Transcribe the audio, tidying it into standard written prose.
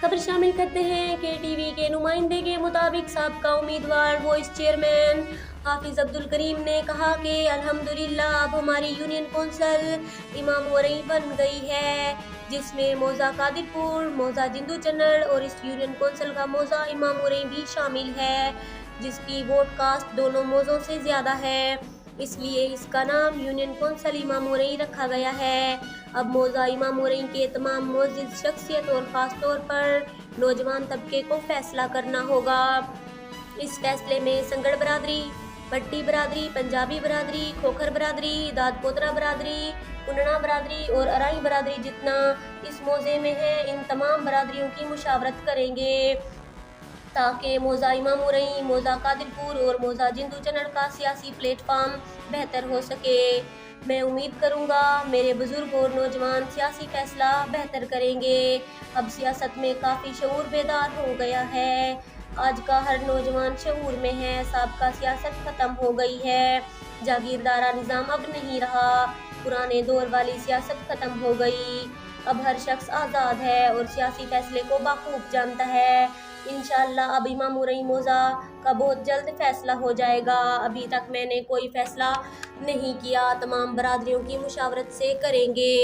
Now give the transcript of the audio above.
खबर शामिल करते हैं कि टीवी के नुमाइंदे के मुताबिक साबका उम्मीदवार वाइस चेयरमैन हाफिज अब्दुल करीम ने कहा कि अल्हम्दुलिल्लाह अब हमारी यूनियन कौंसिल इमाम वरई बन गई है, जिसमें मौजा कादिरपुर, मौजा जिंदू चन्नड़ और इस यूनियन कौंसिल का मौजा इमाम वरई भी शामिल है, जिसकी वोट कास्ट दोनों मौजों से ज़्यादा है, इसलिए इसका नाम यूनियन कौंसिल इमाम वरई रखा गया है। अब मौजा इमाम वरई के तमाम मुअज़्ज़िज़ शख्सियत और ख़ास तौर पर नौजवान तबके को फैसला करना होगा। इस फैसले में संगड़ बरादरी, पट्टी बरादरी, पंजाबी बरादरी, खोखर बरादरी, दादपोतरा बरादरी, कुनड़ा बरादरी और अराई बरादरी जितना इस मौजे में है, इन तमाम बरादरियों की मुशावरत करेंगे ताकि मौजा इमाम वरई, मौजा कादिरपुर और मौजा जिंदू चन्नड़ का सियासी प्लेटफार्म बेहतर हो सके। मैं उम्मीद करूंगा मेरे बुजुर्ग और नौजवान सियासी फैसला बेहतर करेंगे। अब सियासत में काफ़ी शऊर बेदार हो गया है। आज का हर नौजवान शऊर में है। साबका सियासत ख़त्म हो गई है, जागीरदारा निज़ाम अब नहीं रहा, पुराने दौर वाली सियासत ख़त्म हो गई। अब हर शख्स आज़ाद है और सियासी फैसले को बाखूब जानता है। इंशाअल्लाह अब इमाम वरई मौजा का बहुत जल्द फैसला हो जाएगा। अभी तक मैंने कोई फैसला नहीं किया, तमाम बरादरियों की मुशावरत से करेंगे।